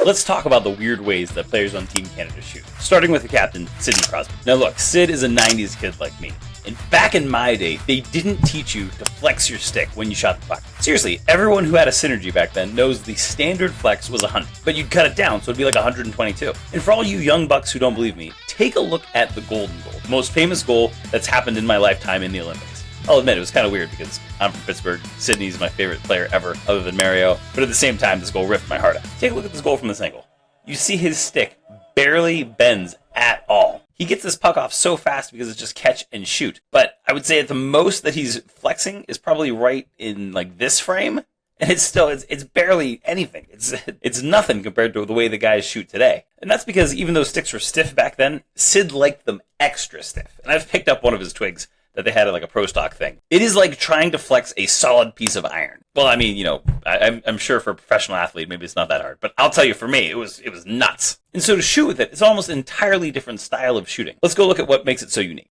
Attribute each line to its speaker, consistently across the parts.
Speaker 1: Let's talk about the weird ways that players on Team Canada shoot. Starting with the captain, Sidney Crosby. Now look, Sid is a 90s kid like me. And back in my day, they didn't teach you to flex your stick when you shot the puck. Seriously, everyone who had a synergy back then knows the standard flex was 100, but you'd cut it down, so it'd be like 122. And for all you young bucks who don't believe me, take a look at the golden goal, the most famous goal that's happened in my lifetime in the Olympics. I'll admit, it was kind of weird because I'm from Pittsburgh, Sidney's my favorite player ever, other than Mario, but at the same time, this goal ripped my heart out. Take a look at this goal from this angle. You see his stick barely bends at all. He gets this puck off so fast because it's just catch and shoot. But I would say at the most that he's flexing is probably right in like this frame. And it's still, it's barely anything. It's nothing compared to the way the guys shoot today. And that's because even though sticks were stiff back then, Sid liked them extra stiff. And I've picked up one of his twigs that they had at like a pro stock thing. It is like trying to flex a solid piece of iron. Well, I mean, you know, I'm sure for a professional athlete, maybe it's not that hard, but I'll tell you, for me, it was nuts. And so to shoot with it, it's almost an entirely different style of shooting. Let's go look at what makes it so unique.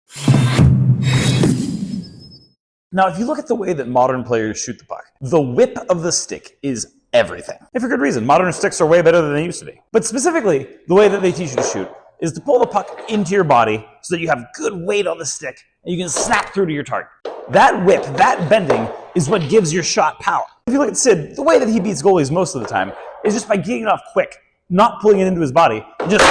Speaker 2: Now, if you look at the way that modern players shoot the puck, the whip of the stick is everything. And for good reason. Modern sticks are way better than they used to be. But specifically, the way that they teach you to shoot is to pull the puck into your body so that you have good weight on the stick and you can snap through to your target. That whip, that bending, is what gives your shot power. If you look at Sid, the way that he beats goalies most of the time is just by getting it off quick, not pulling it into his body, and just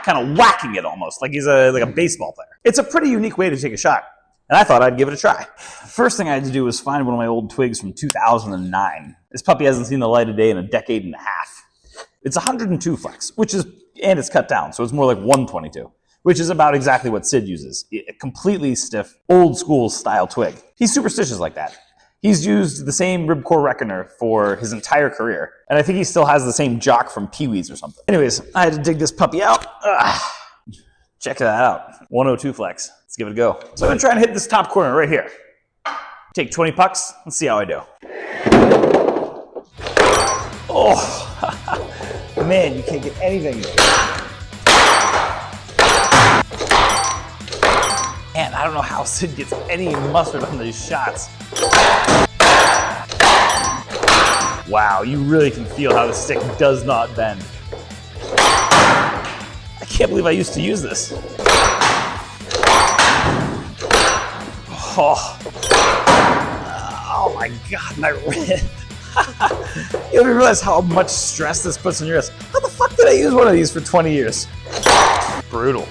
Speaker 2: kind of whacking it almost, like he's like a baseball player. It's a pretty unique way to take a shot, and I thought I'd give it a try. First thing I had to do was find one of my old twigs from 2009. This puppy hasn't seen the light of day in a decade and a half. It's 102 flex, and it's cut down, so it's more like 122. Which is about exactly what Sid uses. A completely stiff, old school style twig. He's superstitious like that. He's used the same ribcore reckoner for his entire career. And I think he still has the same jock from Pee-wee's or something. Anyways, I had to dig this puppy out. Check that out. 102 flex. Let's give it a go. So I'm gonna try and hit this top corner right here. Take 20 pucks. Let's see how I do. Oh, man, you can't get anything. Man, I don't know how Sid gets any mustard on these shots. Wow, you really can feel how the stick does not bend. I can't believe I used to use this. Oh my God, my wrist. You don't realize how much stress this puts on your wrist. How the fuck did I use one of these for 20 years? Brutal.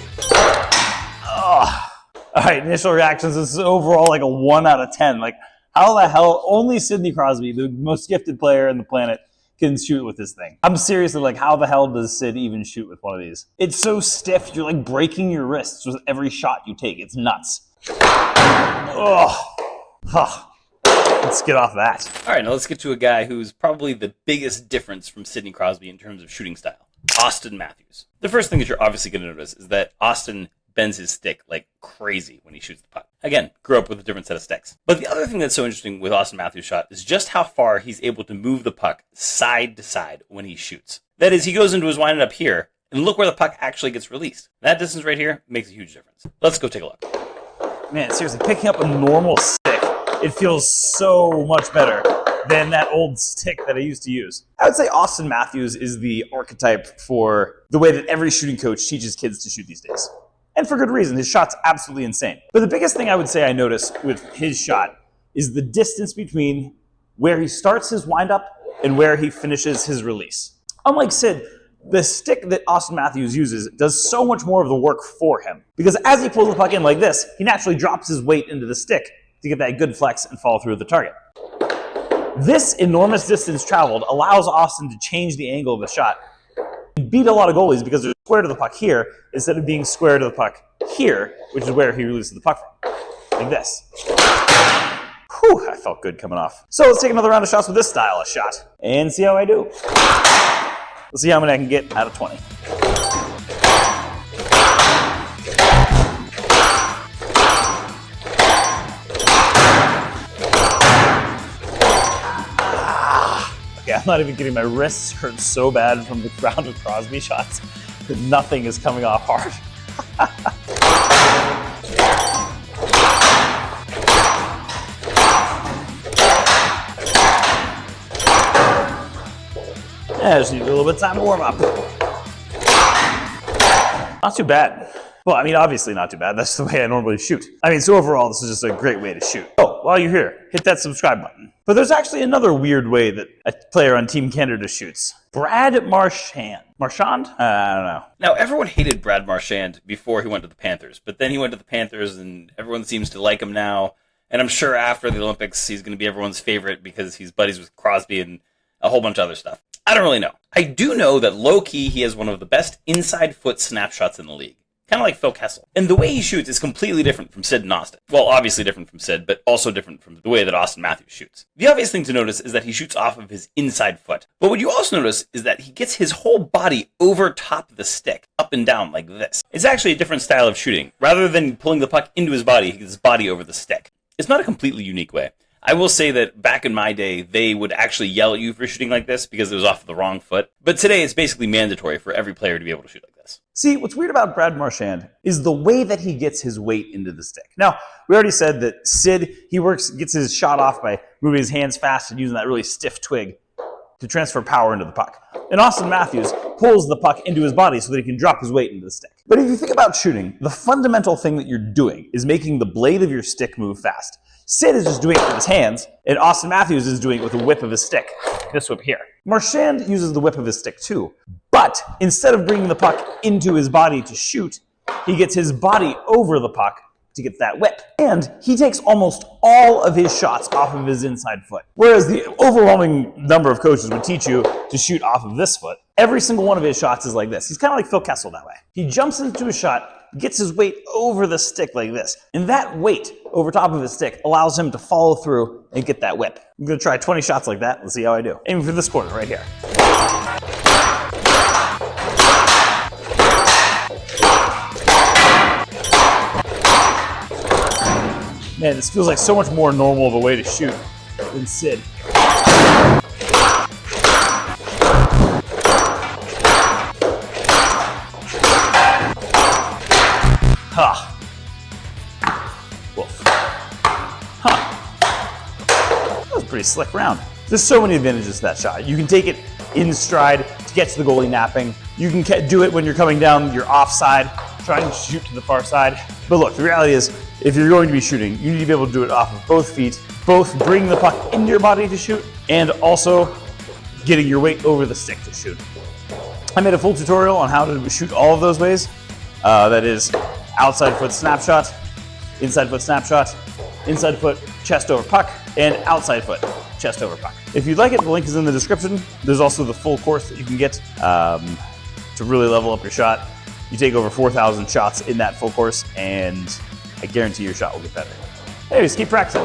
Speaker 2: All right, initial reactions. This is overall like a 1 out of 10. Like, how the hell only Sidney Crosby, the most gifted player on the planet, can shoot with this thing? I'm seriously like, how the hell does Sid even shoot with one of these? It's so stiff, you're like breaking your wrists with every shot you take. It's nuts. Let's get off that.
Speaker 1: All right, now let's get to a guy who's probably the biggest difference from Sidney Crosby in terms of shooting style. Austin Matthews. The first thing that you're obviously going to notice is that Austin bends his stick like crazy when he shoots the puck. Again, grew up with a different set of sticks. But the other thing that's so interesting with Austin Matthews' shot is just how far he's able to move the puck side to side when he shoots. That is, he goes into his wind up here, and look where the puck actually gets released. That distance right here makes a huge difference. Let's go take a look.
Speaker 2: Man, seriously, picking up a normal stick, it feels so much better than that old stick that I used to use. I would say Austin Matthews is the archetype for the way that every shooting coach teaches kids to shoot these days. And for good reason. His shot's absolutely insane. But the biggest thing I would say I notice with his shot is the distance between where he starts his windup and where he finishes his release. Unlike Sid, the stick that Austin Matthews uses does so much more of the work for him. Because as he pulls the puck in like this, he naturally drops his weight into the stick to get that good flex and follow through the target. This enormous distance traveled allows Austin to change the angle of the shot and beat a lot of goalies because they're square to the puck here instead of being square to the puck here, which is where he releases the puck from. Like this. Whew, I felt good coming off. So let's take another round of shots with this style of shot and see how I do. Let's see how many I can get out of 20. Okay, I'm not even kidding. My wrists hurt so bad from the round of Crosby shots that nothing is coming off hard. I just need a little bit of time to warm up. Not too bad. Well, I mean, obviously not too bad. That's the way I normally shoot. I mean, so overall, this is just a great way to shoot. Oh, while you're here, hit that subscribe button. But there's actually another weird way that a player on Team Canada shoots. Brad Marchand. Marchand? I don't know.
Speaker 1: Now, everyone hated Brad Marchand before he went to the Panthers, but then he went to the Panthers and everyone seems to like him now. And I'm sure after the Olympics, he's going to be everyone's favorite because he's buddies with Crosby and a whole bunch of other stuff. I don't really know. I do know that low-key, he has one of the best inside foot snapshots in the league. Kind of like Phil Kessel. And the way he shoots is completely different from Sid and Austin. Well, obviously different from Sid, but also different from the way that Austin Matthews shoots. The obvious thing to notice is that he shoots off of his inside foot. But what you also notice is that he gets his whole body over top of the stick, up and down like this. It's actually a different style of shooting. Rather than pulling the puck into his body, he gets his body over the stick. It's not a completely unique way. I will say that back in my day, they would actually yell at you for shooting like this because it was off the wrong foot. But today, it's basically mandatory for every player to be able to shoot like this.
Speaker 2: See, what's weird about Brad Marchand is the way that he gets his weight into the stick. Now, we already said that Sid, gets his shot off by moving his hands fast and using that really stiff twig to transfer power into the puck. And Austin Matthews pulls the puck into his body so that he can drop his weight into the stick. But if you think about shooting, the fundamental thing that you're doing is making the blade of your stick move fast. Sid is just doing it with his hands, and Austin Matthews is doing it with the whip of his stick. This whip here. Marchand uses the whip of his stick too, but instead of bringing the puck into his body to shoot, he gets his body over the puck to get that whip. And he takes almost all of his shots off of his inside foot. Whereas the overwhelming number of coaches would teach you to shoot off of this foot, every single one of his shots is like this. He's kind of like Phil Kessel that way. He jumps into a shot, gets his weight over the stick like this. And that weight over top of his stick allows him to follow through and get that whip. I'm going to try 20 shots like that. Let's see how I do. Aiming for this corner right here. Man, this feels like so much more normal of a way to shoot than Sid. Huh. Woof. Huh. That was a pretty slick round. There's so many advantages to that shot. You can take it in stride to get to the goalie napping. You can do it when you're coming down your offside, trying to shoot to the far side. But look, the reality is, if you're going to be shooting, you need to be able to do it off of both feet, both bringing the puck into your body to shoot, and also getting your weight over the stick to shoot. I made a full tutorial on how to shoot all of those ways. That is outside foot snapshot, inside foot snapshot, inside foot chest over puck, and outside foot chest over puck. If you'd like it, the link is in the description. There's also the full course that you can get to really level up your shot. You take over 4,000 shots in that full course, and I guarantee your shot will get better. Anyways, keep practicing.